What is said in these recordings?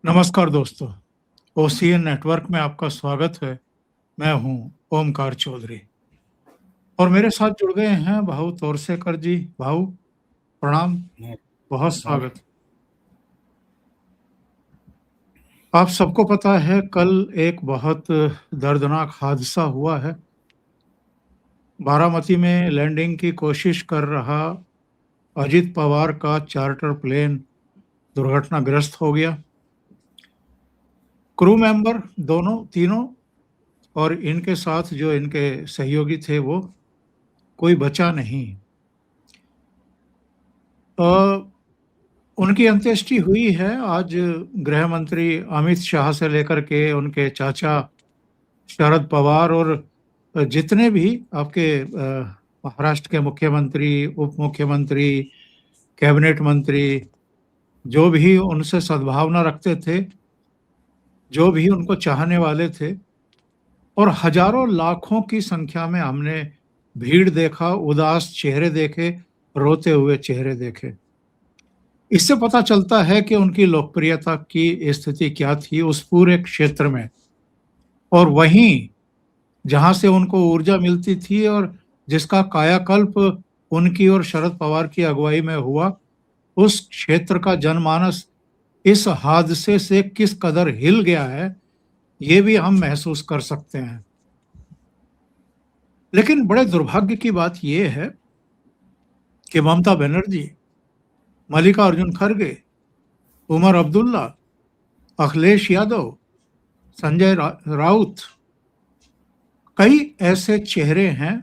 नमस्कार दोस्तों, OCN network में आपका स्वागत है। मैं हूं ओमकार चौधरी और मेरे साथ जुड़ गए हैं भाऊ तोरसेकर जी। भाऊ प्रणाम, बहुत स्वागत। आप सबको पता है कल एक बहुत दर्दनाक हादसा हुआ है। बारामती में लैंडिंग की कोशिश कर रहा अजित पवार का चार्टर प्लेन दुर्घटनाग्रस्त हो गया। क्रू मेंबर दोनों तीनों और इनके साथ जो इनके सहयोगी थे वो कोई बचा नहीं। उनकी अंत्येष्टि हुई है आज। गृह मंत्री अमित शाह से लेकर के उनके चाचा शरद पवार और जितने भी आपके महाराष्ट्र के मुख्यमंत्री, उप मुख्यमंत्री, कैबिनेट मंत्री, जो भी उनसे सद्भावना रखते थे, जो भी उनको चाहने वाले थे, और हजारों लाखों की संख्या में हमने भीड़ देखा, उदास चेहरे देखे, रोते हुए चेहरे देखे। इससे पता चलता है कि उनकी लोकप्रियता की स्थिति क्या थी उस पूरे क्षेत्र में, और वहीं जहां से उनको ऊर्जा मिलती थी और जिसका कायाकल्प उनकी और शरद पवार की अगुवाई में हुआ, उस क्षेत्र का जनमानस इस हादसे से किस कदर हिल गया है, ये भी हम महसूस कर सकते हैं। लेकिन बड़े दुर्भाग्य की बात यह है कि ममता बनर्जी, मल्लिकार्जुन खड़गे, उमर अब्दुल्ला, अखिलेश यादव, संजय राउत, कई ऐसे चेहरे हैं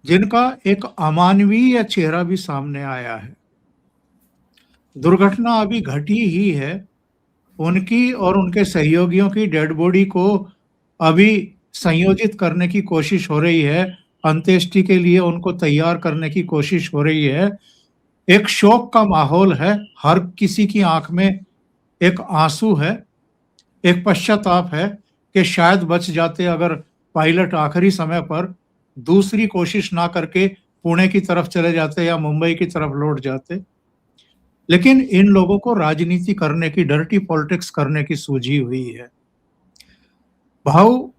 जिनका एक अमानवीय चेहरा भी सामने आया है। दुर्घटना अभी घटी ही है, उनकी और उनके सहयोगियों की डेड बॉडी को अभी संयोजित करने की कोशिश हो रही है, अंत्येष्टि के लिए उनको तैयार करने की कोशिश हो रही है। एक शोक का माहौल है, हर किसी की आंख में एक आंसू है, एक पश्चाताप है कि शायद बच जाते अगर पायलट आखिरी समय पर दूसरी कोशिश ना करके पुणे की तरफ चले जाते या मुंबई की तरफ लौट जाते। लेकिन इन लोगों को राजनीति करने की, डर्टी पॉलिटिक्स करने की सूझी हुई है। भाव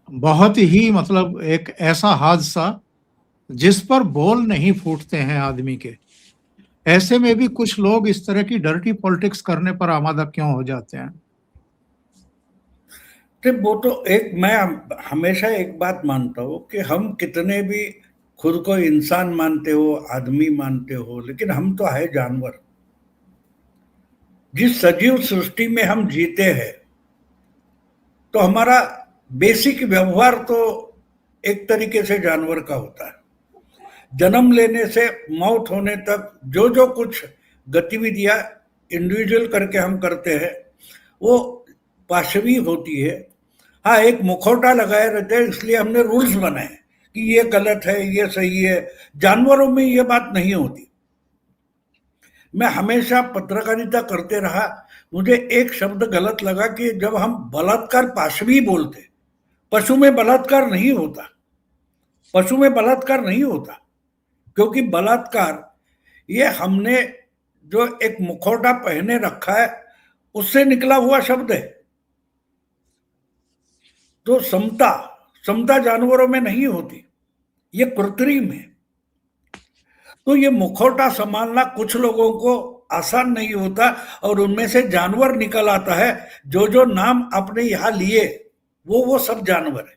बहुत ही मतलब एक ऐसा हादसा जिस पर बोल नहीं फूटते हैं आदमी के। ऐसे में भी कुछ लोग इस तरह की डर्टी पॉलिटिक्स करने पर आमादा क्यों हो जाते हैं? तो वो तो एक मैं हमेशा एक बात मानता हूँ कि हम कितने भी खुद को इंसान मानते हो, आदमी मानते हो, लेकिन हम तो है जानवर। जिस सजीव सृष्टि में हम जीते हैं, तो हमारा बेसिक व्यवहार तो एक तरीके से जानवर का होता है। जन्म लेने से मौत होने तक जो जो कुछ गतिविधियां इंडिविजुअल करके हम करते हैं, वो पाशवी होती है। हाँ, एक मुखौटा लगाए रहते हैं, इसलिए हमने रूल्स बनाए कि ये गलत है, ये सही है। जानवरों में ये बात नहीं होती। मैं हमेशा पत्रकारिता करते रहा, मुझे एक शब्द गलत लगा कि जब हम बलात्कार पाशवी बोलते, पशु में बलात्कार नहीं होता। पशु में बलात्कार नहीं होता, क्योंकि बलात्कार ये हमने जो एक मुखौटा पहने रखा है उससे निकला हुआ शब्द है। तो समता समता जानवरों में नहीं होती, ये कृत्रिम है। तो ये मुखौटा संभालना कुछ लोगों को आसान नहीं होता, और उनमें से जानवर निकल आता है। जो जो नाम आपने यहां लिए वो सब जानवर है।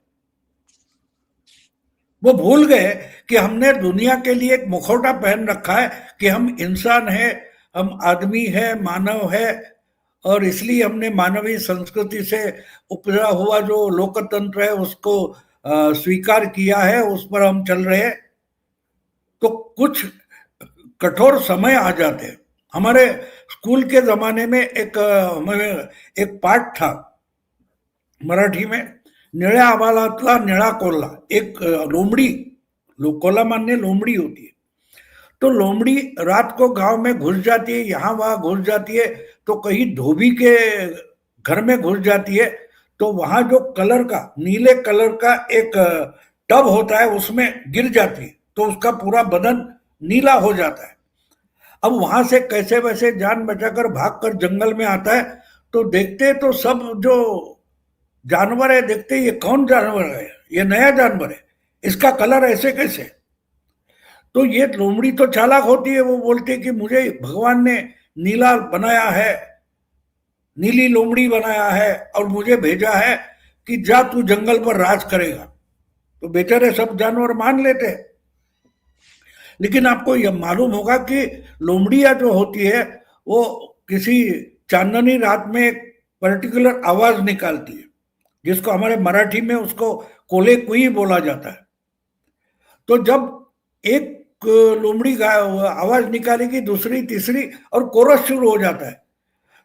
वो भूल गए कि हमने दुनिया के लिए एक मुखौटा पहन रखा है कि हम इंसान है, हम आदमी है, मानव है, और इसलिए हमने मानवीय संस्कृति से उपजा हुआ जो लोकतंत्र है उसको स्वीकार किया है, उस पर हम चल रहे हैं। तो कुछ कठोर समय आ जाते हैं। हमारे स्कूल के जमाने में एक पाठ था मराठी में, निळ्या आभाळातला निळा कोल्हा। एक लोमड़ी, कोल्हा मान्य लोमड़ी होती है। तो लोमड़ी रात को गांव में घुस जाती है, यहाँ वहां घुस जाती है, तो कहीं धोबी के घर में घुस जाती है। तो वहां जो कलर का, नीले कलर का एक टब होता है, उसमें गिर जाती है, तो उसका पूरा बदन नीला हो जाता है। अब वहां से कैसे वैसे जान बचाकर भागकर जंगल में आता है, तो देखते तो सब जो जानवर है, देखते ये कौन जानवर है, ये नया जानवर है, इसका कलर ऐसे कैसे। तो ये लोमड़ी तो चालाक होती है, वो बोलती है कि मुझे भगवान ने नीला बनाया है, नीली लोमड़ी बनाया है और मुझे भेजा है कि जा तू जंगल पर राज करेगा। तो बेचारे सब जानवर मान लेते हैं। लेकिन आपको यह मालूम होगा कि लोमड़ियां जो होती है वो किसी चांदनी रात में एक पर्टिकुलर आवाज निकालती है, जिसको हमारे मराठी में उसको कोले कुई बोला जाता है। तो जब एक लोमड़ी आवाज निकालेगी, दूसरी तीसरी, और कोरस शुरू हो जाता है,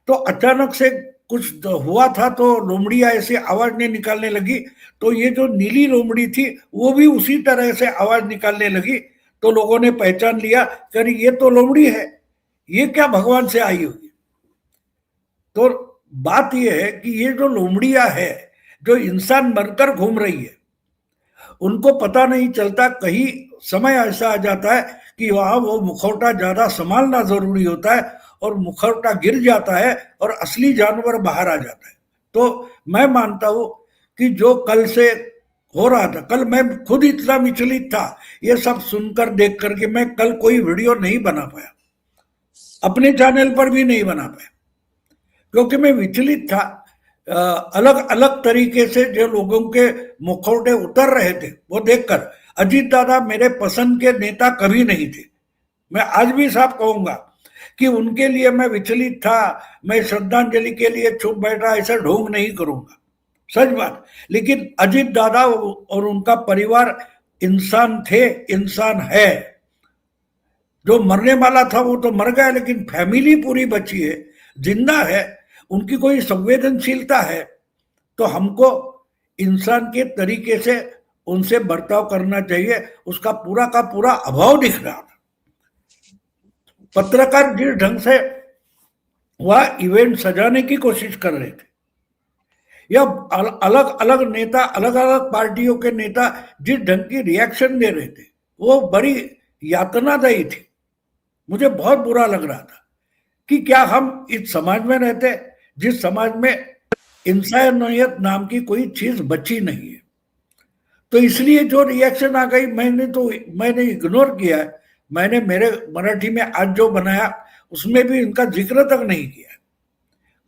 तो अचानक से कुछ हुआ था, तो लोमड़ियां ऐसे आवाज नहीं निकालने लगी, तो ये जो नीली लोमड़ी थी वो भी उसी तरह से आवाज निकालने लगी। तो लोगों ने पहचान लिया कि ये तो लोमड़ी है, ये क्या भगवान से आई होगी। तो बात यह है कि ये जो लोमड़ियां है, जो इंसान बनकर घूम रही है, उनको पता नहीं चलता, कहीं समय ऐसा आ जाता है कि वहां वो मुखौटा ज्यादा संभालना जरूरी होता है और मुखौटा गिर जाता है और असली जानवर बाहर आ जाता है। तो मैं मानता हूं कि जो कल से हो रहा था, कल मैं खुद इतना विचलित था ये सब सुनकर देख करके, मैं कल कोई वीडियो नहीं बना पाया, अपने चैनल पर भी नहीं बना पाया, क्योंकि मैं विचलित था। अलग अलग तरीके से जो लोगों के मुखौटे उतर रहे थे वो देखकर। अजीत दादा मेरे पसंद के नेता कभी नहीं थे, मैं आज भी साफ कहूंगा कि उनके लिए मैं विचलित था, मैं श्रद्धांजलि के लिए चुप बैठा, ऐसा ढोंग नहीं करूंगा, सच बात। लेकिन अजीत दादा और उनका परिवार इंसान थे, इंसान है। जो मरने वाला था वो तो मर गया, लेकिन फैमिली पूरी बची है, जिंदा है, उनकी कोई संवेदनशीलता है। तो हमको इंसान के तरीके से उनसे बर्ताव करना चाहिए, उसका पूरा का पूरा अभाव दिख रहा था। पत्रकार जिस ढंग से वह इवेंट सजाने की कोशिश कर रहे थे, या अलग अलग नेता, अलग अलग पार्टियों के नेता जिस ढंग की रिएक्शन दे रहे थे, वो बड़ी यातनादायी थी। मुझे बहुत बुरा लग रहा था कि क्या हम इस समाज में रहते जिस समाज में इंसानियत नाम की कोई चीज बची नहीं है। तो इसलिए जो रिएक्शन आ गई, मैंने इग्नोर किया है। मैंने मेरे मराठी में आज जो बनाया उसमें भी इनका जिक्र तक नहीं किया।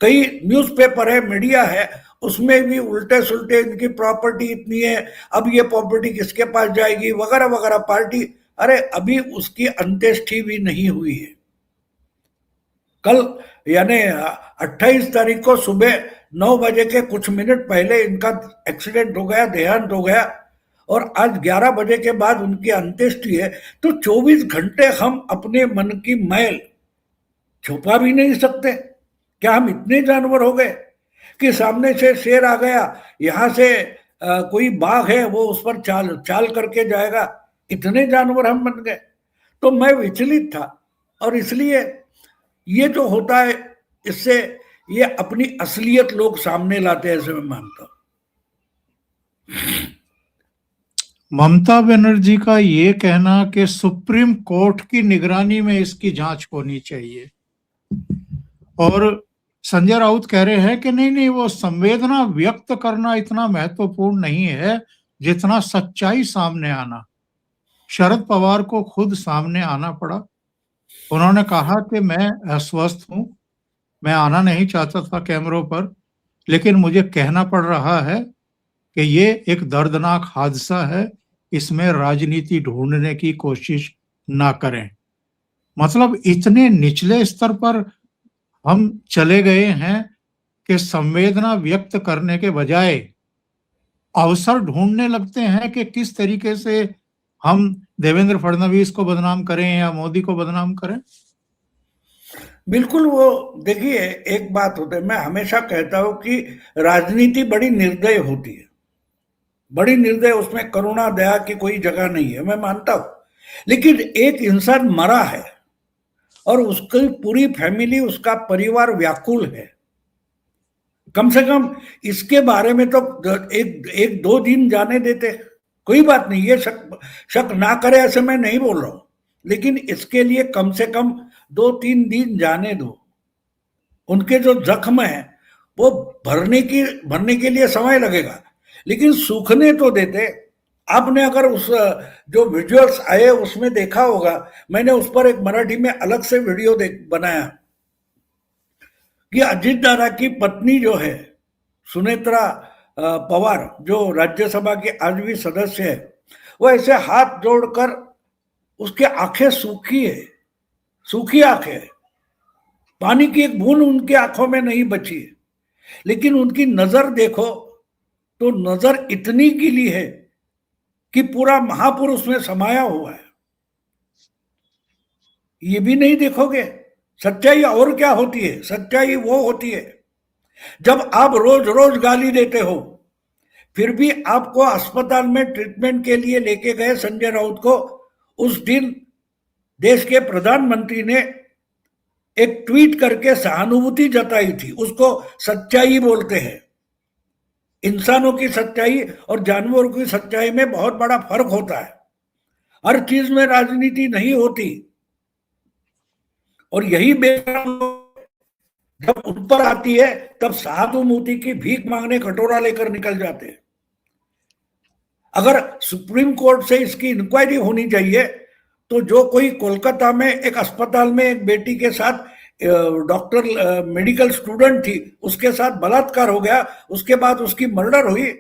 कई न्यूज़पेपर है, मीडिया है, उसमें भी उल्टे सुल्टे, इनकी प्रॉपर्टी इतनी है, अब ये प्रॉपर्टी किसके पास जाएगी, वगैरह वगैरह। पार्टी, अरे अभी उसकी अंत्येष्टि भी नहीं हुई है। कल यानी 28 तारीख को सुबह 9 बजे के कुछ मिनट पहले इनका एक्सीडेंट हो गया, देहांत हो गया, और आज 11 बजे के बाद उनकी अंत्येष्टि है। तो 24 घंटे हम अपने मन की मैल छुपा भी नहीं सकते। क्या हम इतने जानवर हो गए कि सामने से शेर आ गया, यहां से कोई बाघ है वो उस पर चाल करके जाएगा, इतने जानवर हम बन गए। तो मैं विचलित था, और इसलिए ये जो होता है, इससे ये अपनी असलियत लोग सामने लाते हैं, ऐसे मैं मानता हूं। ममता बनर्जी का ये कहना कि सुप्रीम कोर्ट की निगरानी में इसकी जांच होनी चाहिए, और संजय राउत कह रहे हैं कि नहीं, वो संवेदना व्यक्त करना इतना महत्वपूर्ण नहीं है जितना सच्चाई सामने आना। शरद पवार को खुद सामने आना पड़ा। उन्होंने कहा कि मैं अस्वस्थ हूं, मैं आना नहीं चाहता था कैमरों पर, लेकिन मुझे कहना पड़ रहा है कि ये एक दर्दनाक हादसा है, इसमें राजनीति ढूंढने की कोशिश ना करें। मतलब इतने निचले स्तर पर हम चले गए हैं कि संवेदना व्यक्त करने के बजाय अवसर ढूंढने लगते हैं कि किस तरीके से हम देवेंद्र फडणवीस को बदनाम करें या मोदी को बदनाम करें। बिल्कुल। वो देखिए, एक बात होता है, मैं हमेशा कहता हूं कि राजनीति बड़ी निर्दय होती है, बड़ी निर्दय, उसमें करुणा दया की कोई जगह नहीं है, मैं मानता हूं। लेकिन एक इंसान मरा है और उसकी पूरी फैमिली, उसका परिवार व्याकुल है, कम से कम इसके बारे में तो एक दो दिन जाने देते, कोई बात नहीं। ये शक ना करे ऐसे मैं नहीं बोल रहा हूं, लेकिन इसके लिए कम से कम 2-3 दिन जाने दो, उनके जो जख्म है वो भरने के लिए समय लगेगा, लेकिन सूखने तो देते। आपने अगर उस जो विजुअल्स आए उसमें देखा होगा, मैंने उस पर एक मराठी में अलग से वीडियो बनाया कि अजीत दादा की पत्नी जो है सुनेत्रा पवार, जो राज्यसभा की आज भी सदस्य है, वो ऐसे हाथ जोड़कर, उसके आंखें सूखी है, सूखी आंखें है, पानी की एक बूंद उनकी आंखों में नहीं बची है, लेकिन उनकी नजर देखो तो नजर इतनी गीली है कि पूरा महापुरुष में समाया हुआ है। ये भी नहीं देखोगे? सच्चाई और क्या होती है? सच्चाई वो होती है जब आप रोज रोज गाली देते हो, फिर भी आपको अस्पताल में ट्रीटमेंट के लिए लेके गए संजय राउत को, उस दिन देश के प्रधानमंत्री ने एक ट्वीट करके सहानुभूति जताई थी। उसको सच्चाई बोलते हैं। इंसानों की सच्चाई और जानवरों की सच्चाई में बहुत बड़ा फर्क होता है। हर चीज में राजनीति नहीं होती, और यही बेशरम जब उन पर आती है तब सहानुभूति की भीख मांगने कटोरा लेकर निकल जाते हैं। अगर सुप्रीम कोर्ट से इसकी इंक्वायरी होनी चाहिए तो जो कोई कोलकाता में एक अस्पताल में एक बेटी के साथ डॉक्टर मेडिकल स्टूडेंट थी, उसके साथ बलात्कार हो गया, उसके बाद उसकी मर्डर हुई,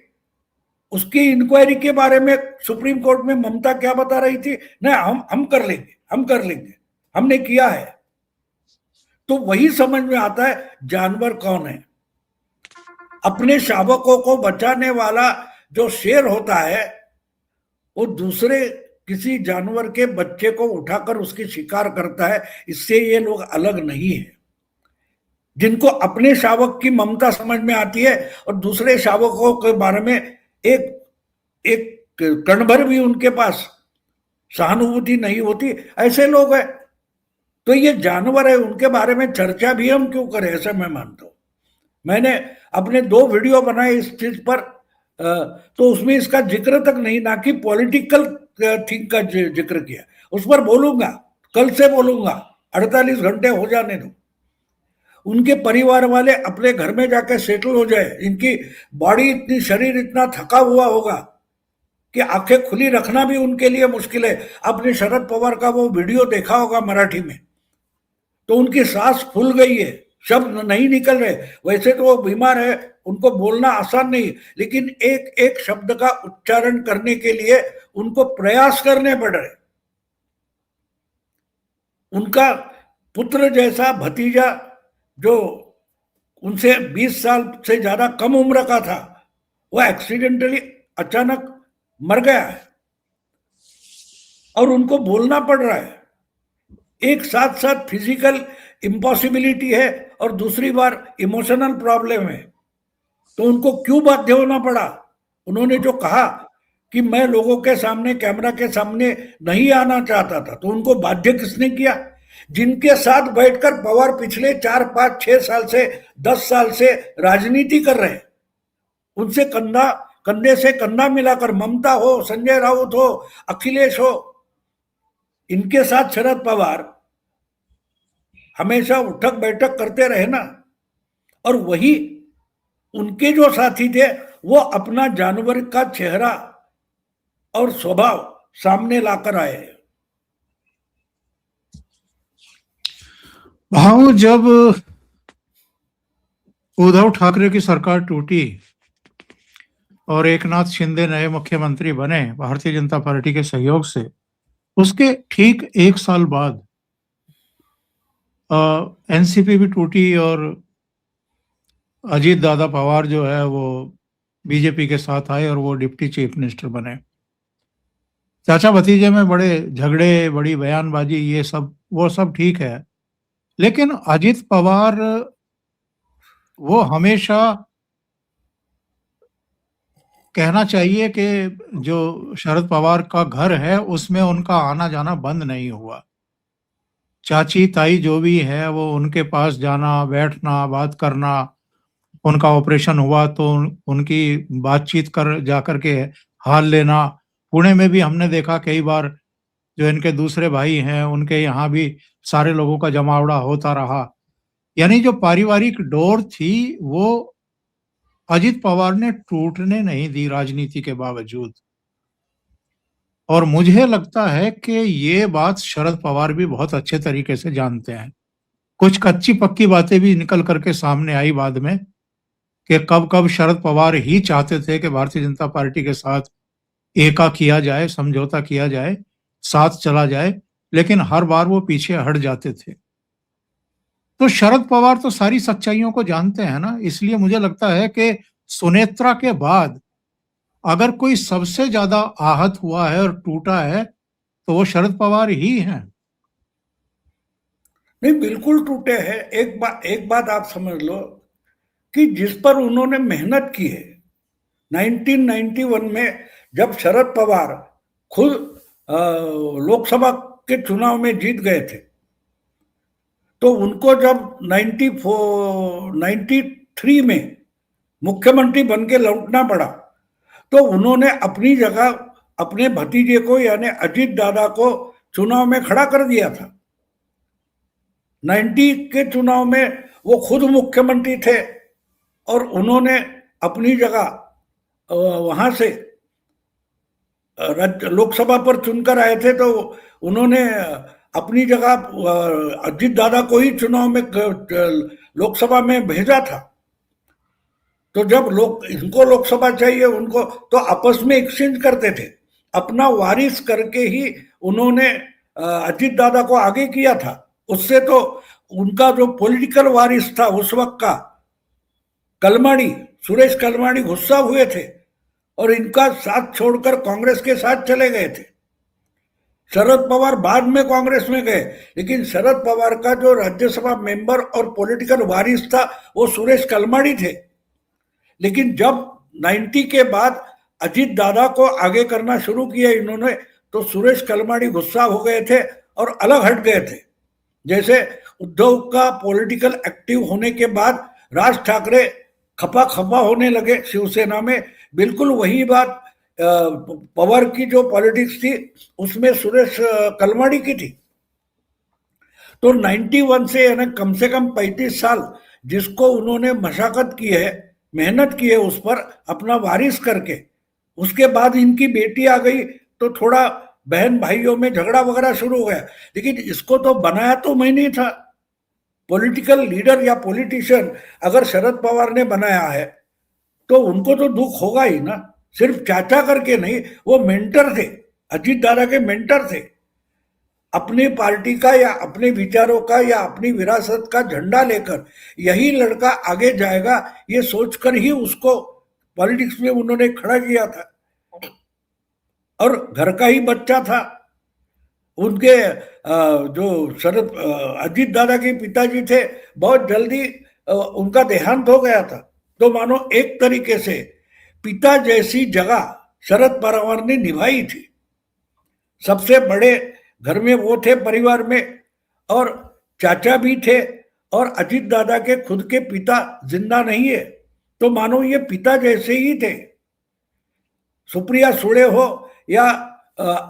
उसकी इंक्वायरी के बारे में सुप्रीम कोर्ट में ममता क्या बता रही थी? नहीं, हम कर लेंगे, हम कर लेंगे, हमने किया है। तो वही समझ में आता है जानवर कौन है। अपने शावकों को बचाने वाला जो शेर होता है, वो दूसरे किसी जानवर के बच्चे को उठाकर उसकी शिकार करता है। इससे ये लोग अलग नहीं है। जिनको अपने शावक की ममता समझ में आती है और दूसरे शावकों के बारे में एक कण भर भी उनके पास सहानुभूति नहीं होती, ऐसे लोग हैं। तो ये जानवर है, उनके बारे में चर्चा भी हम क्यों करें, ऐसा मैं मानता हूं। मैंने अपने 2 वीडियो बनाए इस चीज पर, तो उसमें इसका जिक्र तक नहीं, ना कि पॉलिटिकल थिंग का जिक्र किया। उस पर बोलूंगा, कल से बोलूंगा, 48 घंटे हो जाने दो। उनके परिवार वाले अपने घर में जाकर सेटल हो जाए। इनकी बॉडी इतनी, शरीर इतना थका हुआ होगा कि आंखें खुली रखना भी उनके लिए मुश्किल है। आपने शरद पवार का वो वीडियो देखा होगा मराठी में, तो उनकी सांस फूल गई है, शब्द नहीं निकल रहे। वैसे तो वो बीमार है, उनको बोलना आसान नहीं, लेकिन एक एक शब्द का उच्चारण करने के लिए उनको प्रयास करने पड़ रहे। उनका पुत्र जैसा भतीजा जो उनसे 20 साल से ज्यादा कम उम्र का था, वो एक्सीडेंटली अचानक मर गया है और उनको बोलना पड़ रहा है। एक साथ साथ फिजिकल इम्पॉसिबिलिटी है और दूसरी बार इमोशनल प्रॉब्लम है, तो उनको क्यों बाध्य होना पड़ा? उन्होंने जो कहा कि मैं लोगों के सामने, कैमरा के सामने नहीं आना चाहता था, तो उनको बाध्य किसने किया? जिनके साथ बैठकर पवार पिछले 4, 5, 6 साल से, 10 साल से राजनीति कर रहे हैं, उनसे कंधे से कंधा मिलाकर, ममता हो, संजय राउत हो, अखिलेश हो, इनके साथ शरद पवार हमेशा उठक बैठक करते रहे ना। और वही उनके जो साथी थे वो अपना जानवर का चेहरा और स्वभाव सामने लाकर आए। भाव, जब उद्धव ठाकरे की सरकार टूटी और एकनाथ शिंदे नए मुख्यमंत्री बने भारतीय जनता पार्टी के सहयोग से, उसके ठीक 1 साल बाद एनसीपी भी टूटी और अजीत दादा पवार जो है वो बीजेपी के साथ आए और वो डिप्टी चीफ मिनिस्टर बने। चाचा भतीजे में बड़े झगड़े, बड़ी बयानबाजी, ये सब वो सब ठीक है, लेकिन अजीत पवार वो हमेशा कहना चाहिए कि जो शरद पवार का घर है उसमें उनका आना जाना बंद नहीं हुआ। चाची ताई जो भी है वो उनके पास जाना, बैठना, बात करना। उनका ऑपरेशन हुआ तो उनकी बातचीत कर जाकर के हाल लेना। पुणे में भी हमने देखा कई बार, जो इनके दूसरे भाई हैं, उनके यहाँ भी सारे लोगों का जमावड़ा होता रहा। यानी जो पारिवारिक डोर थी, वो अजित पवार ने टूटने नहीं दी राजनीति के बावजूद। और मुझे लगता है कि ये बात शरद पवार भी बहुत अच्छे तरीके से जानते हैं। कुछ कच्ची-पक्की बातें भी निकल कर के सामने आई बाद में कि कब-कब शरद पवार ही चाहते थे कि भारतीय जनता पार्टी के साथ एका किया जाए, समझौता किया जाए, साथ चला जाए, लेकिन हर बार वो पीछे हट जाते थे। तो शरद पवार तो सारी सच्चाइयों को जानते हैं ना, इसलिए मुझे लगता है कि सुनेत्रा के बाद अगर कोई सबसे ज़्यादा आहत हुआ है और टूटा है, तो वो शरद पवार ही हैं। नहीं, बिल्कुल टूटे हैं। एक बात आप समझ लो कि जिस पर उन्होंने मेहनत की है, 1991 में जब शरद पवार खुद लोकसभा के चुनाव में जीत गए थे, तो उनको जब 93 में मुख्यमंत्री बन के लौटना पड़ा, तो उन्होंने अपनी जगह अपने भतीजे को यानी अजीत दादा को चुनाव में खड़ा कर दिया था। 90 के चुनाव में वो खुद मुख्यमंत्री थे और उन्होंने अपनी जगह वहां से लोकसभा पर चुनकर आए थे, तो उन्होंने अपनी जगह अजीत दादा को ही चुनाव में लोकसभा में भेजा था। तो जब इनको लोकसभा चाहिए, उनको तो आपस में एक्सचेंज करते थे, अपना वारिस करके ही उन्होंने अजीत दादा को आगे किया था। उससे तो उनका जो पॉलिटिकल वारिस था उस वक्त का कलमाड़ी, सुरेश कलमाड़ी गुस्सा हुए थे और इनका साथ छोड़कर कांग्रेस के साथ चले गए थे। शरद पवार बाद में कांग्रेस में गए, लेकिन शरद पवार का जो राज्यसभा मेंबर और पॉलिटिकल वारिस था वो सुरेश कलमाड़ी थे। लेकिन जब 90 के बाद अजीत दादा को आगे करना शुरू किया इन्होंने, तो सुरेश कलमाड़ी गुस्सा हो गए थे और अलग हट गए थे। जैसे उद्धव का पॉलिटिकल एक्टिव होने के बाद राज ठाकरे खपा खपा होने लगे शिवसेना में, बिल्कुल वही बात पवार की जो पॉलिटिक्स थी उसमें सुरेश कलमाड़ी की थी। तो 91 से कम 35 साल जिसको उन्होंने मशाकत की है, मेहनत की है उस पर अपना वारिस करके, उसके बाद इनकी बेटी आ गई तो थोड़ा बहन भाइयों में झगड़ा वगैरह शुरू हो गया। लेकिन इसको तो बनाया तो मैं नहीं था। पॉलिटिकल लीडर या पॉलिटिशियन अगर शरद पवार ने बनाया है तो उनको तो दुख होगा ही ना। सिर्फ चाचा करके नहीं, वो मेंटर थे, अजीत दादा के मेंटर थे। अपनी पार्टी का या अपने विचारों का या अपनी विरासत का झंडा लेकर यही लड़का आगे जाएगा, ये सोचकर ही उसको पॉलिटिक्स में उन्होंने खड़ा किया था। और घर का ही बच्चा था। उनके जो शरद अजीत दादा के पिताजी थे, बहुत जल्दी उनका देहांत हो गया था। तो मानो एक तरीके से पिता जैसी जगह शरद पवार ने निभाई थी। सबसे बड़े घर में वो थे परिवार में, और चाचा भी थे, और अजीत दादा के खुद के पिता जिंदा नहीं है, तो मानो ये पिता जैसे ही थे। सुप्रिया सुळे हो या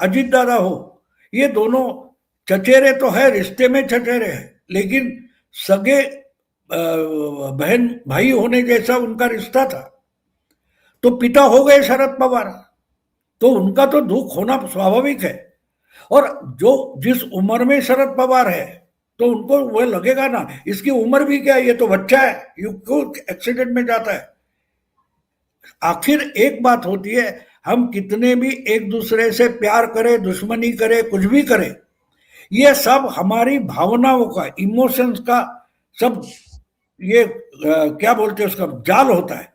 अजीत दादा हो, ये दोनों चचेरे तो है, रिश्ते में चचेरे हैं, लेकिन सगे बहन भाई होने जैसा उनका रिश्ता था। तो पिता हो गए शरद पवार, तो उनका तो दुख होना स्वाभाविक है। और जो जिस उम्र में शरद पवार है, तो उनको वो लगेगा ना, इसकी उम्र भी क्या है, ये तो बच्चा है, ये क्यों एक्सीडेंट में जाता है। आखिर एक बात होती है, हम कितने भी एक दूसरे से प्यार करें, दुश्मनी करें, कुछ भी करें, ये सब हमारी भावनाओं का, इमोशंस का सब ये क्या बोलते हैं उसका जाल होता है।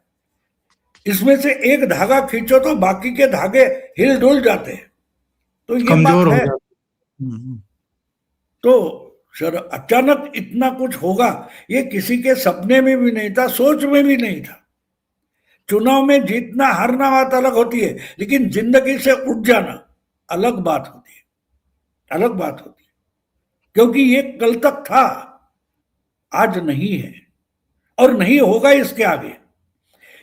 इसमें से एक धागा खींचो तो बाकी के धागे हिल डुल जाते हैं। तो ये कमजोर बात हो है। जाते। तो अचानक इतना कुछ होगा, ये किसी के सपने में भी नहीं था, सोच में भी नहीं था। चुनाव में जीतना हारना बात अलग होती है, लेकिन जिंदगी से उठ जाना अलग बात होती है, अलग बात होती है। क्योंकि ये कल तक था, आज नहीं है और नहीं होगा इसके आगे।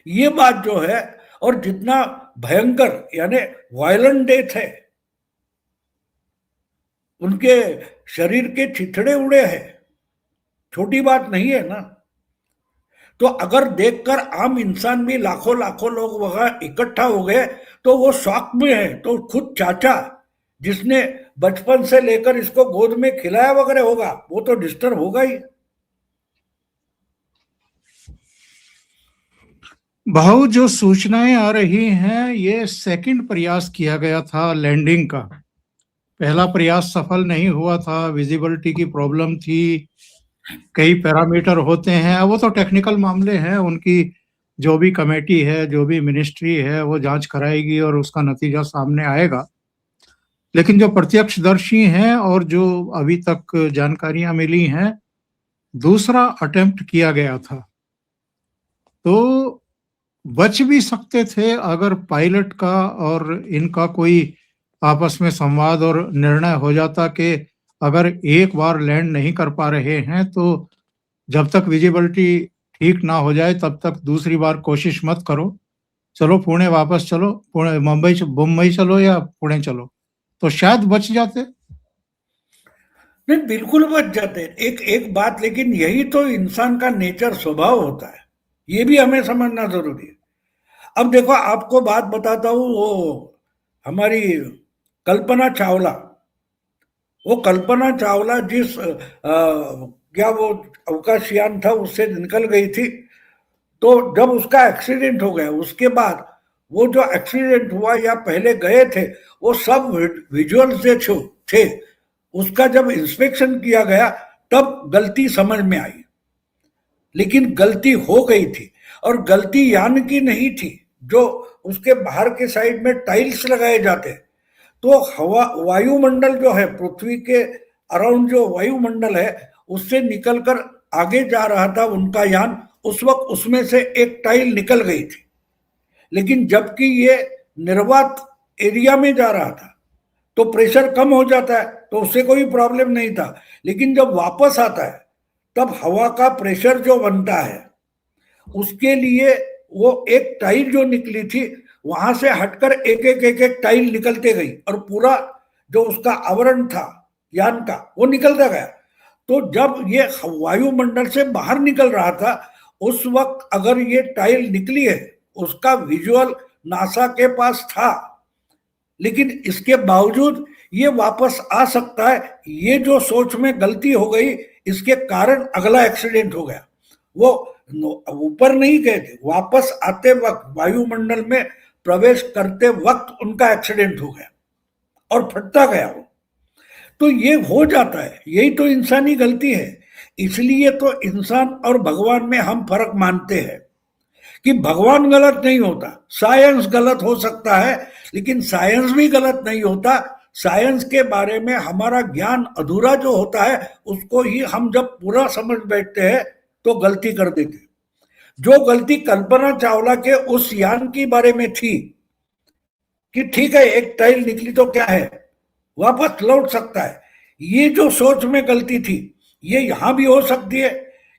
ये बात जो है, और जितना भयंकर यानी वायलेंट डेथ है, उनके शरीर के चिथड़े उड़े हैं, छोटी बात नहीं है ना। तो अगर देखकर आम इंसान भी लाखों लाखों लोग वहां इकट्ठा हो गए तो वो शॉक में है। तो खुद चाचा जिसने बचपन से लेकर इसको गोद में खिलाया वगैरह होगा, वो तो डिस्टर्ब होगा ही। भाऊ, जो सूचनाएं आ रही हैं, ये सेकंड प्रयास किया गया था लैंडिंग का। पहला प्रयास सफल नहीं हुआ था, विजिबिलिटी की प्रॉब्लम थी, कई पैरामीटर होते हैं, वो तो टेक्निकल मामले हैं, उनकी जो भी कमेटी है, जो भी मिनिस्ट्री है, वो जांच कराएगी और उसका नतीजा सामने आएगा। लेकिन जो प्रत्यक्षदर्शी हैं और जो अभी तक जानकारियां मिली हैं, दूसरा अटेम्प्ट किया गया था। तो बच भी सकते थे अगर पायलट का और इनका कोई आपस में संवाद और निर्णय हो जाता कि अगर एक बार लैंड नहीं कर पा रहे हैं तो जब तक विजिबिलिटी ठीक ना हो जाए तब तक दूसरी बार कोशिश मत करो, चलो पुणे वापस चलो, पुणे मुंबई चलो या पुणे चलो, तो शायद बच जाते। नहीं, बिल्कुल बच जाते हैं। एक एक बात, लेकिन यही तो इंसान का नेचर, स्वभाव होता है, ये भी हमें समझना जरूरी है। अब देखो, आपको बात बताता हूँ, वो हमारी कल्पना चावला, वो कल्पना चावला जिस क्या वो अवकाशयान था उससे निकल गई थी, तो जब उसका एक्सीडेंट हो गया उसके बाद वो जो एक्सीडेंट हुआ या पहले गए थे, वो सब विजुअल्स जो थे, उसका जब इंस्पेक्शन किया गया तब गलती समझ में आई। लेकिन गलती हो गई थी, और गलती यान की नहीं थी। जो उसके बाहर के साइड में टाइल्स लगाए जाते हैं, तो हवा, वायुमंडल जो है पृथ्वी के अराउंड, जो वायुमंडल है उससे निकलकर आगे जा रहा था उनका यान, उस वक्त उसमें से एक टाइल निकल गई थी। लेकिन जबकि ये निर्वात एरिया में जा रहा था तो प्रेशर कम हो जाता है, तो उससे कोई प्रॉब्लम नहीं था। लेकिन जब वापस आता है तब हवा का प्रेशर जो बनता है, उसके लिए वो एक टाइल जो निकली थी, वहां से हटकर एक एक टाइल निकलते गई, और पूरा जो उसका आवरण था यान का, वो निकलता गया। तो जब ये वायुमंडल से बाहर निकल रहा था, उस वक्त अगर ये टाइल निकली है, उसका विजुअल नासा के पास था, लेकिन इसके बावजूद ये वापस आ सकता है। ये जो सोच में गलती हो गई, इसके कारण अगला एक्सीडेंट हो गया। वो ऊपर नहीं गए थे, वापस आते वक्त वायुमंडल में प्रवेश करते वक्त उनका एक्सीडेंट हो गया और फटता गया वो। तो ये हो जाता है, यही तो इंसानी गलती है। इसलिए तो इंसान और भगवान में हम फर्क मानते हैं कि भगवान गलत नहीं होता, साइंस गलत हो सकता है, लेकिन साइंस भी गलत नहीं होता। साइंस के बारे में हमारा ज्ञान अधूरा जो होता है, उसको ही हम जब पूरा समझ बैठते हैं तो गलती कर देते। जो गलती कल्पना चावला के उस यान के बारे में थी कि ठीक है एक टाइल निकली तो क्या है, वापस लौट सकता है, ये जो सोच में गलती थी, ये यहां भी हो सकती है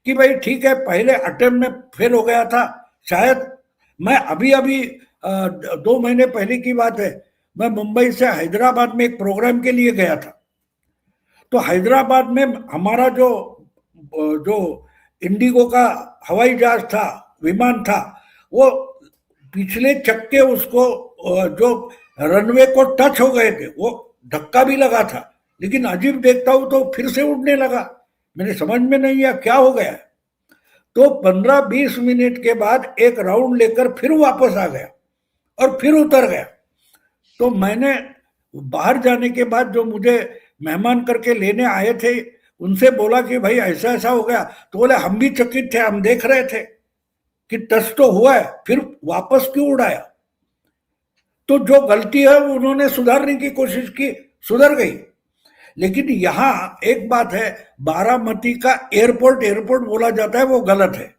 कि भाई ठीक है पहले अटेम्प्ट में फेल हो गया था। शायद मैं अभी अभी 2 महीने पहले की बात है, मैं मुंबई से हैदराबाद में एक प्रोग्राम के लिए गया था। तो हैदराबाद में हमारा जो जो इंडिगो का हवाई जहाज था, विमान था, वो पिछले चक्के उसको जो रनवे को टच हो गए थे, वो धक्का भी लगा था, लेकिन अजीब देखता हूं तो फिर से उड़ने लगा। मेरे समझ में नहीं आया क्या हो गया। तो 15-20 मिनट के बाद एक राउंड लेकर फिर वापस आ गया और फिर उतर गया। तो मैंने बाहर जाने के बाद जो मुझे मेहमान करके लेने आए थे, उनसे बोला कि भाई ऐसा ऐसा हो गया। तो बोले हम भी चकित थे, हम देख रहे थे कि टच तो हुआ है, फिर वापस क्यों उड़ाया। तो जो गलती है वो उन्होंने सुधारने की कोशिश की, सुधर गई। लेकिन यहां एक बात है, बारामती का एयरपोर्ट एयरपोर्ट बोला जाता है, वो गलत है।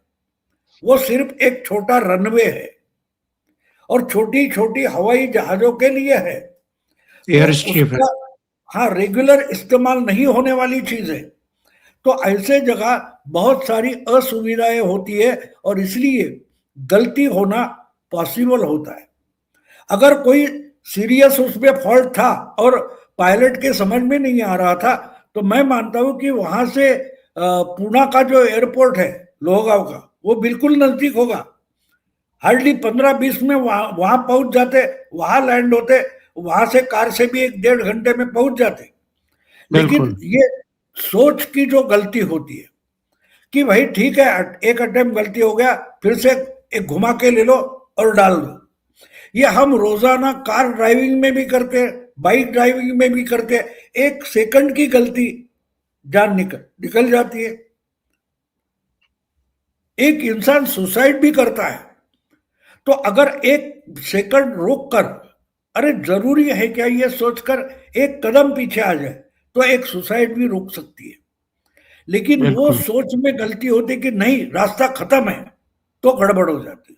वो सिर्फ एक छोटा रनवे है और छोटी छोटी हवाई जहाजों के लिए है। तो एयर स्ट्रिप है। उसका, हाँ, रेगुलर इस्तेमाल नहीं होने वाली चीज है। तो ऐसे जगह बहुत सारी असुविधाएं होती है और इसलिए गलती होना पॉसिबल होता है। अगर कोई सीरियस उसमें फॉल्ट था और पायलट के समझ में नहीं आ रहा था। तो मैं मानता हूं कि वहां से पूना का जो एयरपोर्ट है लोहगांव का, वो बिल्कुल नजदीक होगा। हार्डली 15-20 में वहां पहुंच जाते, वहां लैंड होते, वहां से कार से भी 1-1.5 घंटे में पहुंच जाते। लेकिन बिल्कुल ये सोच की जो गलती होती है कि भाई ठीक है, एक अटेम्प्ट गलती हो गया, फिर से एक घुमा के ले लो और डाल दो। ये हम रोजाना कार ड्राइविंग में भी करते, बाइक ड्राइविंग में भी करते। 1 सेकंड की गलती, जान निकल जाती है। एक इंसान सुसाइड भी करता है। तो अगर 1 सेकंड रोक कर, अरे जरूरी है क्या ये सोचकर एक कदम पीछे आ जाए, तो एक सुसाइड भी रुक सकती है। लेकिन वो बिल्कुल सोच में गलती होती कि नहीं, रास्ता खत्म है, तो गड़बड़ हो जाती।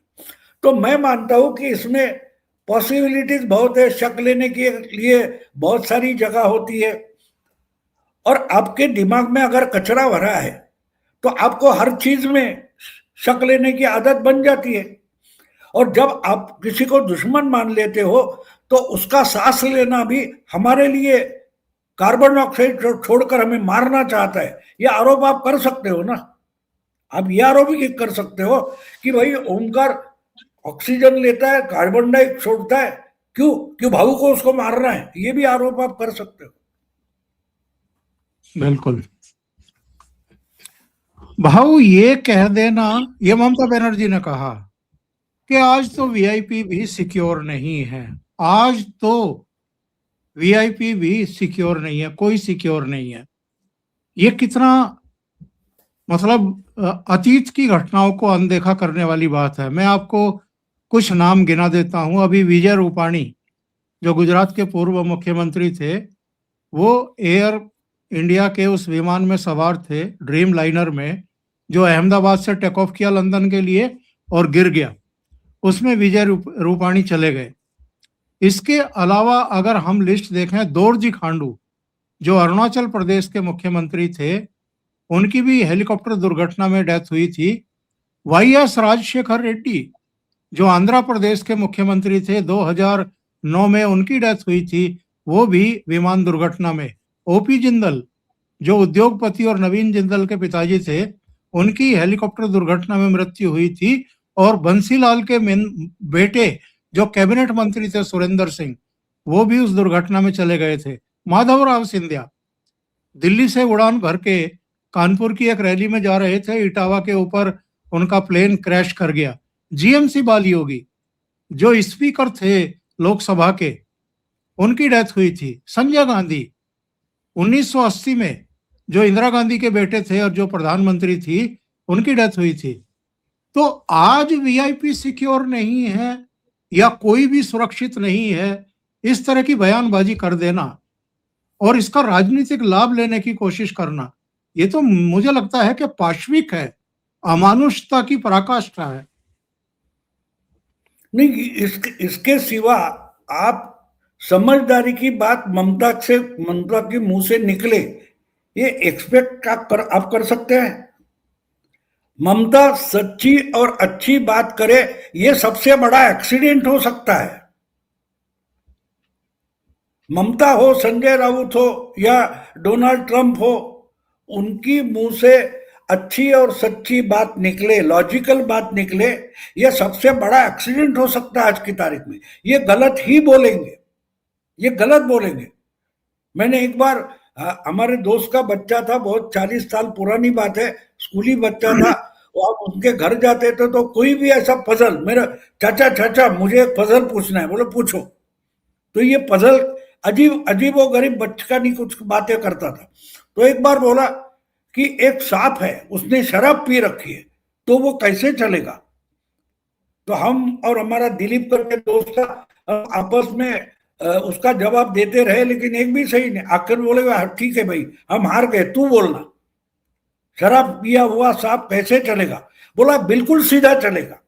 तो मैं मानता हूं कि इसमें पॉसिबिलिटीज बहुत है, शक लेने के लिए बहुत सारी जगह होती है। और आपके दिमाग में अगर कचरा भरा है तो आपको हर चीज में शक लेने की आदत बन जाती है। और जब आप किसी को दुश्मन मान लेते हो तो उसका सांस लेना भी हमारे लिए कार्बन डाइऑक्साइड छोड़कर हमें मारना चाहता है। यह आरोप आप कर सकते हो ना। आप यह आरोप भी कर सकते हो कि भाई ओमकार ऑक्सीजन लेता है, कार्बन डाइऑक्साइड छोड़ता है, क्यों क्यों भाऊ को उसको मारना है। ये भी आरोप आप कर सकते हो। बिल्कुल भाऊ, ये कह देना, ये ममता बनर्जी ने कहा कि आज तो वीआईपी भी सिक्योर नहीं है, आज तो वीआईपी भी सिक्योर नहीं है, कोई सिक्योर नहीं है। ये कितना मतलब अतीत की घटनाओं को अनदेखा करने वाली बात है। मैं आपको कुछ नाम गिना देता हूं। अभी विजय रूपाणी, जो गुजरात के पूर्व मुख्यमंत्री थे, वो एयर इंडिया के उस विमान में सवार थे, ड्रीम लाइनर में, जो अहमदाबाद से टेक ऑफ किया लंदन के लिए और गिर गया। उसमें विजय रूपाणी चले गए। इसके अलावा अगर हम लिस्ट देखें, दोरजी खांडू, जो अरुणाचल प्रदेश के मुख्यमंत्री थे, उनकी भी हेलीकॉप्टर दुर्घटना में डेथ हुई थी। वाईएस राजशेखर रेड्डी, जो आंध्र प्रदेश के मुख्यमंत्री थे, 2009 में उनकी डेथ हुई थी, वो भी विमान दुर्घटना में। ओपी जिंदल, जो उद्योगपति और नवीन जिंदल के पिताजी थे, उनकी हेलीकॉप्टर दुर्घटना में मृत्यु हुई थी। और बंसीलाल के बेटे, जो कैबिनेट मंत्री थे, सुरेंद्र सिंह, वो भी उस दुर्घटना में चले गए थे। माधवराव सिंधिया दिल्ली से उड़ान भर के कानपुर की एक रैली में जा रहे थे, इटावा के ऊपर उनका प्लेन क्रैश कर गया। जीएमसी बालियोगी, जो स्पीकर थे लोकसभा के, उनकी डेथ हुई थी। संजय गांधी 1980 में, जो इंदिरा गांधी के बेटे थे और जो प्रधानमंत्री थी, उनकी डेथ हुई थी। तो आज वीआईपी सिक्योर नहीं है या कोई भी सुरक्षित नहीं है, इस तरह की बयानबाजी कर देना और इसका राजनीतिक लाभ लेने की कोशिश करना, ये तो मुझे लगता है कि पाशविक है, अमानुषता की पराकाष्ठा है। नहीं, इसके सिवा आप समझदारी की बात ममता के मुंह से निकले, ये एक्सपेक्ट आप कर सकते हैं? ममता सच्ची और अच्छी बात करे, ये सबसे बड़ा एक्सीडेंट हो सकता है। ममता हो, संजय राउत हो या डोनाल्ड ट्रंप हो, उनकी मुंह से अच्छी और सच्ची बात निकले, लॉजिकल बात निकले, ये सबसे बड़ा एक्सीडेंट हो सकता है आज की तारीख में। ये गलत ही बोलेंगे, ये गलत बोलेंगे। मैंने एक बार हमारे दोस्त का बच्चा था, बहुत 40 साल पुरानी बात है, स्कूली बच्चा था, और उनके घर जाते थे तो कोई भी ऐसा पजल, मेरा चाचा चाचा मुझे एक पजल पूछना है, बोले पूछो। तो ये पजल अजीब अजीब वो गरीब बच्चा नहीं कुछ बातें करता था। तो एक बार बोला कि एक सांप है, उसने शराब पी रखी है, तो वो कैसे चलेगा। तो हम और हमारा दिलीप करके दोस्त था, आपस में उसका जवाब देते रहे, लेकिन एक भी सही नहीं। आखिर बोलेगा ठीक है भाई, हम हार गए, तू बोलना, शराब पिया हुआ सांप कैसे चलेगा। बोला बिल्कुल सीधा चलेगा,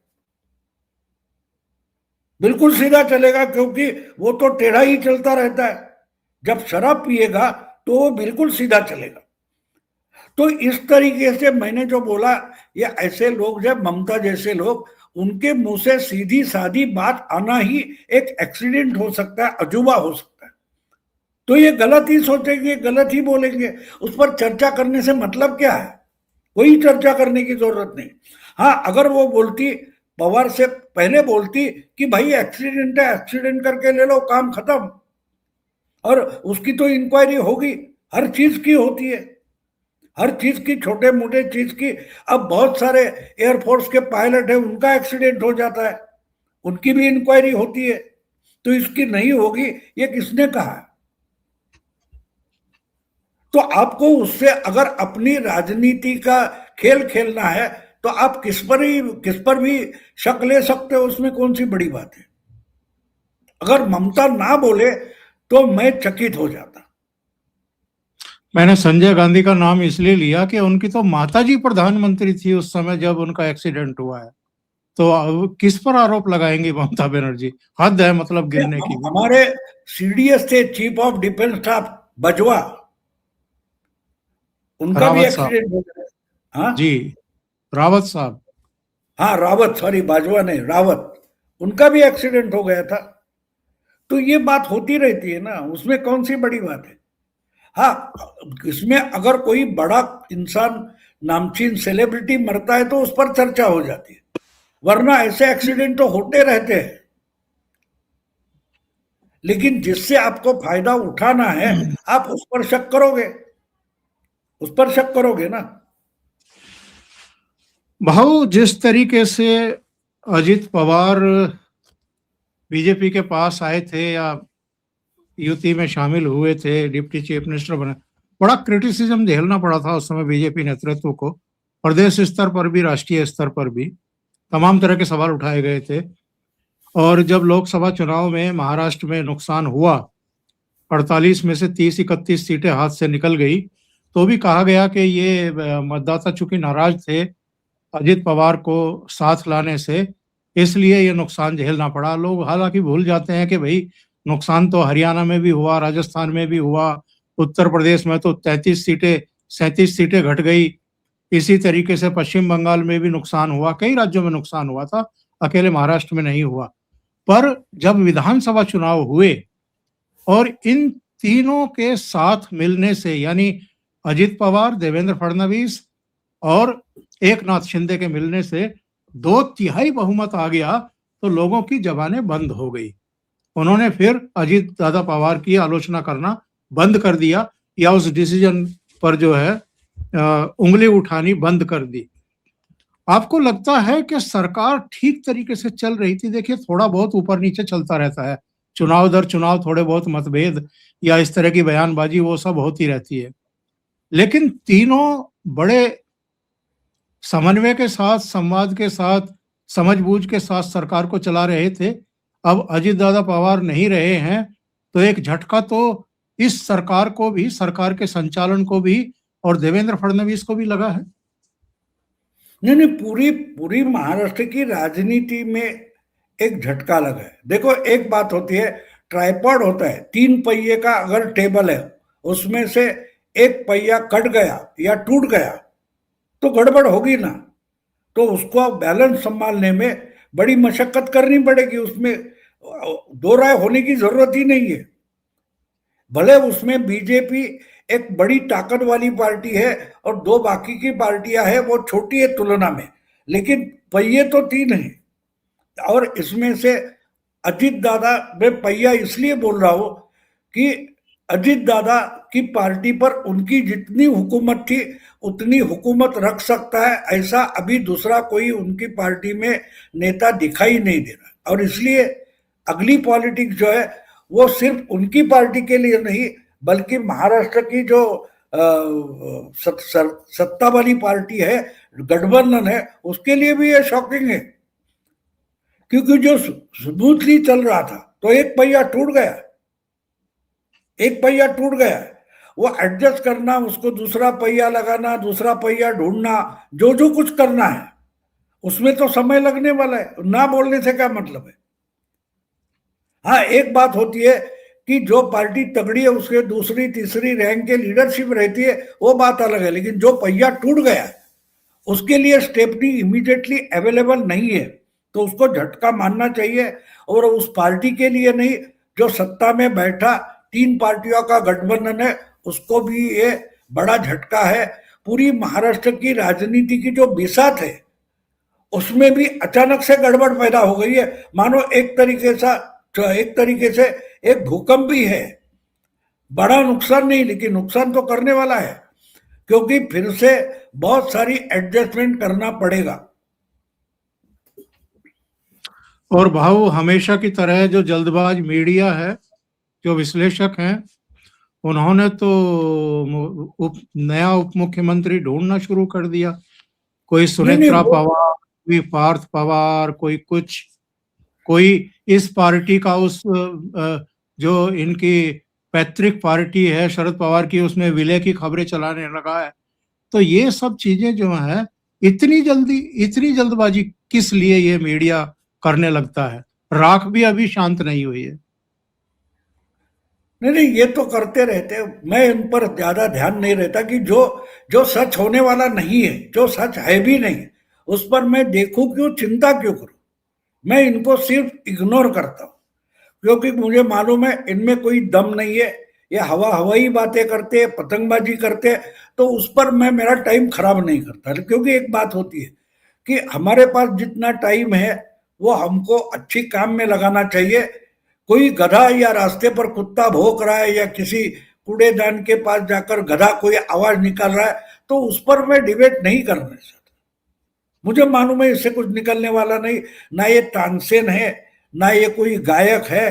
बिल्कुल सीधा चलेगा, क्योंकि वो तो टेढ़ा ही चलता रहता है। जब शराब पिएगा तो वो बिल्कुल सीधा चलेगा। तो इस तरीके से मैंने जो बोला, ये ऐसे लोग जब ममता जैसे लोग, उनके मुंह से सीधी सादी बात आना ही एक एक्सीडेंट हो सकता है, अजूबा हो सकता है। तो ये गलत ही सोचेंगे, गलत ही बोलेंगे, उस पर चर्चा करने से मतलब क्या है? कोई चर्चा करने की जरूरत नहीं। हाँ, अगर वो बोलती, पवार से पहले बोलती कि भाई एक्सीडेंट है, एक्सीडेंट करके ले लो, काम खत्म, और उसकी तो इंक्वायरी होगी, हर चीज की होती है, हर चीज की, छोटे मोटे चीज की। अब बहुत सारे एयरफोर्स के पायलट है, उनका एक्सीडेंट हो जाता है, उनकी भी इंक्वायरी होती है, तो इसकी नहीं होगी, ये किसने कहा? तो आपको उससे अगर अपनी राजनीति का खेल खेलना है तो आप किस पर भी शक ले सकते हो, उसमें कौन सी बड़ी बात है? अगर ममता ना बोले तो मैं चकित हो जाता। मैंने संजय गांधी का नाम इसलिए लिया कि उनकी तो माताजी प्रधानमंत्री थी उस समय जब उनका एक्सीडेंट हुआ है, तो अब किस पर आरोप लगाएंगी ममता बनर्जी? हद है मतलब गिरने की भी। हमारे सीडीएस थे, चीफ ऑफ डिफेंस स्टाफ बजवा, उनका भी रावत साहब। एक्सीडेंट हो गया। हाँ, जी, रावत साहब। हाँ रावत, सॉरी बाजवा नहीं, रावत, उनका भी एक्सीडेंट हो गया था। तो ये बात होती रहती है ना, उसमें कौन सी बड़ी बात है? हाँ, इसमें अगर कोई बड़ा इंसान, नामचीन सेलिब्रिटी मरता है तो उस पर चर्चा हो जाती है, वरना ऐसे एक्सीडेंट तो होते रहते हैं। लेकिन जिससे आपको फायदा उठाना है, आप उस पर शक करोगे, उस पर शक करोगे ना। भाऊ, जिस तरीके से अजित पवार बीजेपी के पास आए थे या युति में शामिल हुए थे, डिप्टी चीफ मिनिस्टर बने, बड़ा क्रिटिसिज्म झेलना पड़ा था उस समय बीजेपी नेतृत्व को। प्रदेश स्तर पर भी, राष्ट्रीय स्तर पर भी तमाम तरह के सवाल उठाए गए थे। और जब लोकसभा चुनाव में महाराष्ट्र में नुकसान हुआ, 48 में से 30-31 सीटें हाथ से निकल गई, तो भी कहा गया कि ये मतदाता चूंकि नाराज थे अजित पवार को साथ लाने से, इसलिए ये नुकसान झेलना पड़ा। लोग हालांकि भूल जाते हैं कि भाई नुकसान तो हरियाणा में भी हुआ, राजस्थान में भी हुआ, उत्तर प्रदेश में तो 33 सीटें 37 सीटें घट गई। इसी तरीके से पश्चिम बंगाल में भी नुकसान हुआ, कई राज्यों में नुकसान हुआ था, अकेले महाराष्ट्र में नहीं हुआ। पर जब विधानसभा चुनाव हुए और इन तीनों के साथ मिलने से, यानी अजित पवार, देवेंद्र फडणवीस और एक नाथ शिंदे के मिलने से 2/3 बहुमत आ गया, तो लोगों की जबानें बंद हो गई। उन्होंने फिर अजित दादा पवार की आलोचना करना बंद कर दिया, या उस डिसीजन पर जो है उंगली उठानी बंद कर दी। आपको लगता है कि सरकार ठीक तरीके से चल रही थी? देखिए, थोड़ा बहुत ऊपर नीचे चलता रहता है, चुनाव दर चुनाव थोड़े बहुत मतभेद या इस तरह की बयानबाजी वो सब होती रहती है, लेकिन तीनों बड़े समन्वय के साथ, संवाद के साथ, समझबूझ के साथ सरकार को चला रहे थे। अब अजित दादा पवार नहीं रहे हैं, तो एक झटका तो इस सरकार को भी, सरकार के संचालन को भी और देवेंद्र फडणवीस को भी लगा है। नहीं नहीं, पूरी पूरी महाराष्ट्र की राजनीति में एक झटका लगा है। देखो, एक बात होती है, ट्राइपॉड होता है, 3 पहिए का अगर टेबल है, उसमें से एक पहिया कट गया या टूट गया तो गड़बड़ होगी ना। तो उसको बैलेंस संभालने में बड़ी मशक्कत करनी पड़ेगी, उसमें दो राय होने की जरूरत ही नहीं है। भले उसमें बीजेपी एक बड़ी ताकत वाली पार्टी है और 2 बाकी की पार्टियां हैं वो छोटी है तुलना में, लेकिन पहिए तो 3 हैं। और इसमें से अजित दादा, मैं पहिया इसलिए बोल रहा हूं कि अजित दादा की पार्टी पर उनकी जितनी हुकूमत थी उतनी हुकूमत रख सकता है, ऐसा अभी दूसरा कोई उनकी पार्टी में नेता दिखाई नहीं दे रहा। और इसलिए अगली पॉलिटिक्स जो है वो सिर्फ उनकी पार्टी के लिए नहीं, बल्कि महाराष्ट्र की जो सत्ता वाली पार्टी है, गठबंधन है, उसके लिए भी ये शॉकिंग है। क्योंकि जो स्मूथली चल रहा था, तो एक पहिया टूट गया, एक पहिया टूट गया, वो एडजस्ट करना, उसको दूसरा पहिया लगाना, दूसरा पहिया ढूंढना, जो जो कुछ करना है उसमें तो समय लगने वाला है। ना बोलने से क्या मतलब है? हाँ, एक बात होती है कि जो पार्टी तगड़ी है उसके दूसरी तीसरी रैंक के लीडरशिप रहती है, वो बात अलग है। लेकिन जो पहिया टूट गया है उसके लिए स्टेपनी इमीडिएटली अवेलेबल नहीं है, तो उसको झटका मानना चाहिए। और उस पार्टी के लिए नहीं जो सत्ता में बैठा 3 पार्टियों का गठबंधन है, उसको भी ये बड़ा झटका है। पूरी महाराष्ट्र की राजनीति की जो बिसात है उसमें भी अचानक से गड़बड़ पैदा हो गई है। मानो एक तरीके से एक भूकंप भी है। बड़ा नुकसान नहीं, लेकिन नुकसान तो करने वाला है, क्योंकि फिर से बहुत सारी एडजस्टमेंट करना पड़ेगा। और भाव हमेशा की तरह जो जल्दबाज मीडिया है, जो विश्लेषक हैं, उन्होंने तो नया उप मुख्यमंत्री ढूंढना शुरू कर दिया। कोई सुनेत्रा पवार, कोई पार्थ पवार, कोई कुछ, कोई इस पार्टी का उस जो इनकी पैतृक पार्टी है शरद पवार की, उसमें विलय की खबरें चलाने लगा है। तो ये सब चीजें जो है, इतनी जल्दबाजी किस लिए ये मीडिया करने लगता है? राख भी अभी शांत नहीं हुई है। नहीं, ये तो करते रहते। मैं इन पर ज्यादा ध्यान नहीं रहता कि जो सच होने वाला नहीं है, जो सच है भी नहीं, उस पर मैं देखूं क्यों, चिंता क्यों करूं। मैं इनको सिर्फ इग्नोर करता हूं, क्योंकि मुझे मालूम है इनमें कोई दम नहीं है। ये हवाई बातें करते, पतंगबाजी करते, तो उस पर मैं मेरा टाइम खराब नहीं करता। क्योंकि एक बात होती है कि हमारे पास जितना टाइम है वो हमको अच्छी काम में लगाना चाहिए। कोई गधा या रास्ते पर कुत्ता भौंक रहा है या किसी कूड़ेदान के पास जाकर गधा कोई आवाज निकाल रहा है, तो उस पर मैं डिबेट नहीं करना चाहता। मुझे मालूम है इससे कुछ निकलने वाला नहीं। ना ये तानसेन है, ना ये कोई गायक है।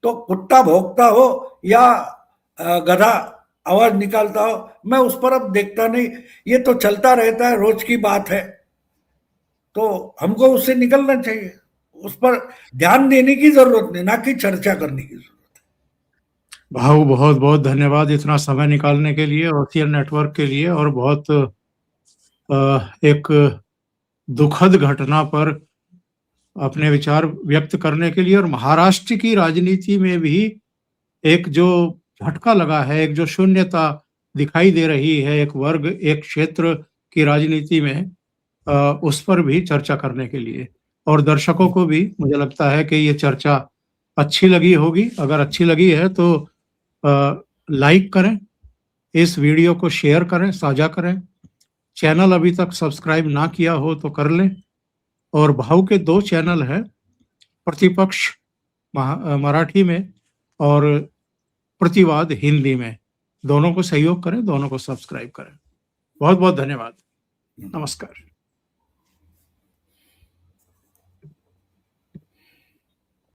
तो कुत्ता भौंकता हो या गधा आवाज निकालता हो, मैं उस पर अब देखता नहीं। ये तो चलता रहता है, रोज की बात है। तो हमको उससे निकलना चाहिए, उस पर ध्यान देने की जरूरत नहीं, ना कि चर्चा करने की जरूरत है। भाऊ बहुत बहुत धन्यवाद इतना समय निकालने के लिए, ओशियन नेटवर्क के लिए, और बहुत एक दुखद घटना पर अपने विचार व्यक्त करने के लिए। और महाराष्ट्र की राजनीति में भी एक जो झटका लगा है, एक जो शून्यता दिखाई दे रही है, एक वर्ग, एक क्षेत्र की राजनीति में, उस पर भी चर्चा करने के लिए। और दर्शकों को भी मुझे लगता है कि ये चर्चा अच्छी लगी होगी। अगर अच्छी लगी है तो लाइक करें, इस वीडियो को शेयर करें, साझा करें। चैनल अभी तक सब्सक्राइब ना किया हो तो कर लें। और भाव के 2 चैनल हैं, प्रतिपक्ष मराठी में और प्रतिवाद हिंदी में। दोनों को सहयोग करें, दोनों को सब्सक्राइब करें। बहुत बहुत धन्यवाद। नमस्कार।